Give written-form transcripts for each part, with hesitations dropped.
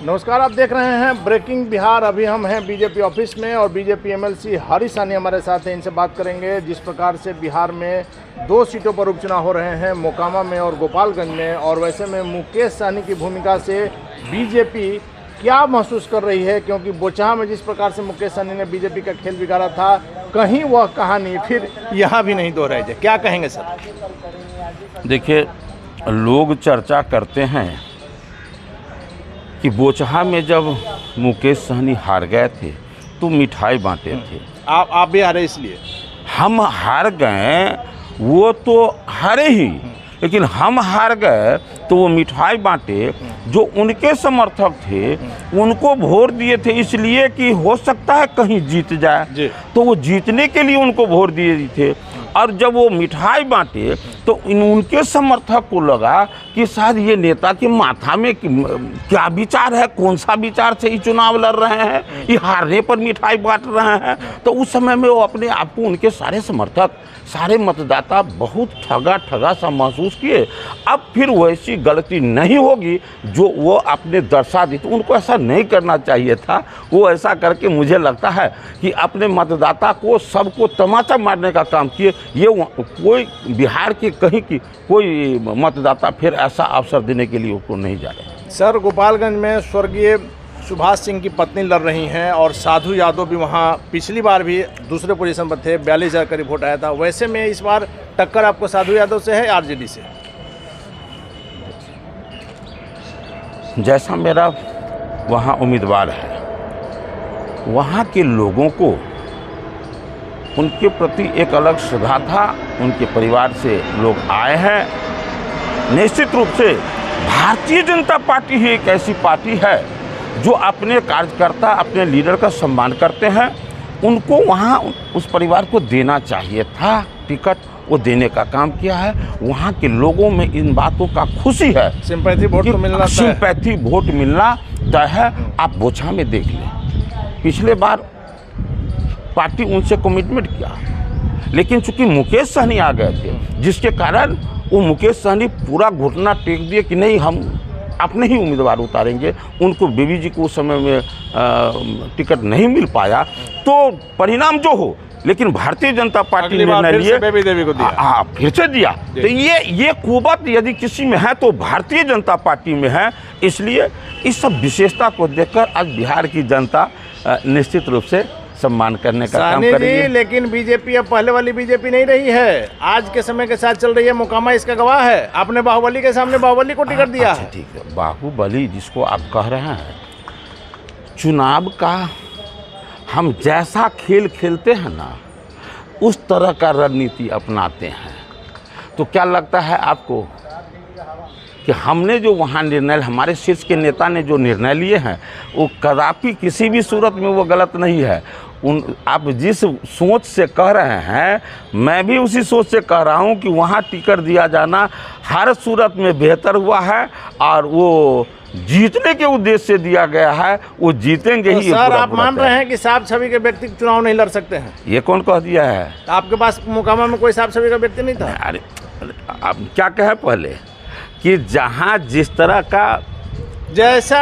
नमस्कार, आप देख रहे हैं ब्रेकिंग बिहार। अभी हम हैं बीजेपी ऑफिस में और बीजेपी एमएलसी हरीश साहनी हमारे साथ हैं। इनसे बात करेंगे जिस प्रकार से बिहार में 2 सीटों पर उपचुनाव हो रहे हैं, मोकामा में और गोपालगंज में, और वैसे में मुकेश सहनी की भूमिका से बीजेपी क्या महसूस कर रही है, क्योंकि बोचहा में जिस प्रकार से मुकेश सहनी ने बीजेपी का खेल बिगाड़ा था, कहीं वह कहानी फिर यहाँ भी नहीं दोहराई जाए। क्या कहेंगे सर? देखिए, लोग चर्चा करते हैं कि बोचहा में जब मुकेश सहनी हार गए थे तो मिठाई बांटे थे। आप भी हारे इसलिए? हम हार गए, वो तो हारे ही, लेकिन हम हार गए तो वो मिठाई बांटे। जो उनके समर्थक थे उनको वोट दिए थे इसलिए कि हो सकता है कहीं जीत जाए, तो वो जीतने के लिए उनको वोट दिए थे। और जब वो मिठाई बांटे तो उनके समर्थक को लगा कि शायद ये नेता के माथा में क्या विचार है, कौन सा विचार से ये चुनाव लड़ रहे हैं, ये हारने पर मिठाई बांट रहे हैं। तो उस समय में वो अपने आप को, उनके सारे समर्थक, सारे मतदाता बहुत ठगा सा महसूस किए। अब फिर वैसी गलती नहीं होगी जो वो अपने दर्शा दी, तो उनको ऐसा नहीं करना चाहिए था। वो ऐसा करके मुझे लगता है कि अपने मतदाता को, सबको तमाचा मारने का काम किए। ये कोई बिहार के कहीं की कोई मतदाता फिर ऐसा अवसर देने के लिए उसको नहीं जा रहे। सर, गोपालगंज में स्वर्गीय सुभाष सिंह की पत्नी लड़ रही हैं और साधु यादव भी वहां पिछली बार भी दूसरे पोजीशन पर थे, 42,000 करीब वोट आया था। वैसे में इस बार टक्कर आपको साधु यादव से है, आरजेडी से? जैसा मेरा वहाँ उम्मीदवार है, वहाँ के लोगों को उनके प्रति एक अलग श्रद्धा था। उनके परिवार से लोग आए हैं। निश्चित रूप से भारतीय जनता पार्टी ही एक ऐसी पार्टी है जो अपने कार्यकर्ता, अपने लीडर का सम्मान करते हैं। उनको वहाँ उस परिवार को देना चाहिए था टिकट, वो देने का काम किया है। वहाँ के लोगों में इन बातों का खुशी है। सिंपैथी वोट तो मिलना, सिंपैथी वोट मिलना तय है। आप बोचहा में देख लें, पिछले बार पार्टी उनसे कमिटमेंट किया, लेकिन चूंकि मुकेश सहनी आ गए थे, जिसके कारण वो मुकेश सहनी पूरा घुटना टेक दिए कि नहीं, हम अपने ही उम्मीदवार उतारेंगे। उनको बेबी जी को उस समय में टिकट नहीं मिल पाया, तो परिणाम जो हो, लेकिन भारतीय जनता पार्टी ने निर्णय लिए, बेबी देवी को दिया। हाँ, फिर से दिया। तो ये कुवत यदि किसी में है तो भारतीय जनता पार्टी में है। इसलिए इस सब विशेषता को देखकर आज बिहार की जनता निश्चित रूप से सम्मान करने का काम करेगी। लेकिन बीजेपी अब पहले वाली बीजेपी नहीं रही है, आज के समय के साथ चल रही है। मोकामा इसका गवाह है। आपने बाहुबली के सामने बाहुबली को टिकट दिया है। ठीक है, बाहुबली जिसको आप कह रहे हैं, चुनाव का हम जैसा खेल खेलते हैं ना, उस तरह का रणनीति अपनाते हैं। तो क्या लगता है आपको कि हमने जो वहाँ निर्णय, हमारे शीर्ष के नेता ने जो निर्णय लिए हैं, वो कदापि किसी भी सूरत में वो गलत नहीं है। आप जिस सोच से कह रहे हैं, मैं भी उसी सोच से कह रहा हूँ कि वहाँ टिकट दिया जाना हर सूरत में बेहतर हुआ है, और वो जीतने के उद्देश्य से दिया गया है, वो जीतेंगे ही। सर, आप मान रहे हैं कि साफ छवि के व्यक्ति चुनाव नहीं लड़ सकते हैं? ये कौन कह दिया है? आपके पास मोकामा में कोई साफ छवि का व्यक्ति नहीं था? अरे आप क्या कहे पहले कि जहाँ जिस तरह का जैसा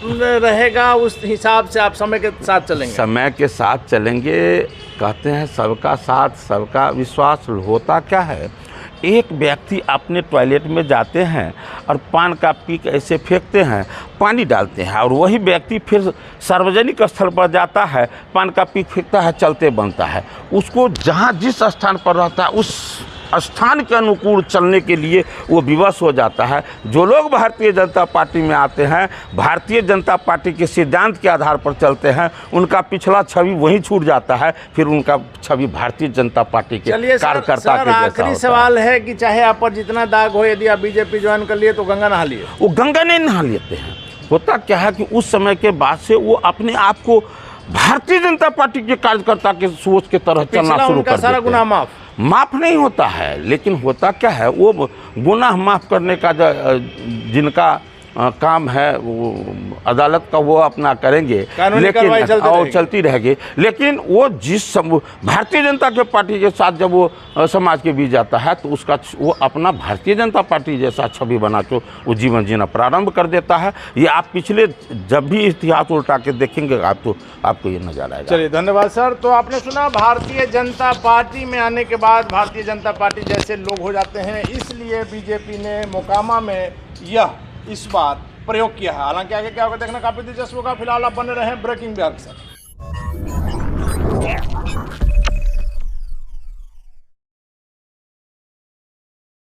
रहेगा उस हिसाब से आप समय के साथ चलेंगे? समय के साथ चलेंगे। कहते हैं सबका साथ सबका विश्वास। होता क्या है, एक व्यक्ति अपने टॉयलेट में जाते हैं और पान का पीक ऐसे फेंकते हैं, पानी डालते हैं, और वही व्यक्ति फिर सार्वजनिक स्थल पर जाता है, पान का पीक फेंकता है, चलते बनता है। उसको जहाँ जिस स्थान पर रहता है उस स्थान के अनुकूल चलने के लिए वो विवश हो जाता है। जो लोग भारतीय जनता पार्टी में आते हैं, भारतीय जनता पार्टी के सिद्धांत के आधार पर चलते हैं, उनका पिछला छवि वहीं छूट जाता है, फिर उनका छवि भारतीय जनता पार्टी के कार्यकर्ता के जैसा। आखिरी सवाल है कि चाहे आप पर जितना दाग हो, यदि आप बीजेपी ज्वाइन कर लिए तो गंगा नहा लिए? वो गंगा नहीं नहा लेते हैं। होता क्या है कि उस समय के बाद से वो अपने आप को भारतीय जनता पार्टी के कार्यकर्ता के सोच के तरह चलना शुरू कर देते हैं। सारा गुनाह माफ़ नहीं होता है, लेकिन होता क्या है, वो गुनाह माफ़ करने का जिनका काम है वो अदालत का वो अपना करेंगे, कानूनी कार्रवाई चलती रहेगी। लेकिन वो जिस भारतीय जनता के पार्टी के साथ जब वो समाज के बीच जाता है तो उसका वो अपना भारतीय जनता पार्टी जैसा छवि बना के वो जीवन जीना प्रारंभ कर देता है। ये आप पिछले जब भी इतिहास उल्टा के देखेंगे आपको ये नजर आएगा। चलिए धन्यवाद सर। तो आपने सुना भारतीय जनता पार्टी में आने के बाद भारतीय जनता पार्टी जैसे लोग हो जाते हैं, इसलिए बीजेपी ने मोकामा में यह इस बार प्रयोग किया है। हालांकि आगे क्या होगा देखना काफी दिलचस्प होगा। फिलहाल आप बने रहें ब्रेकिंग बिहार के साथ।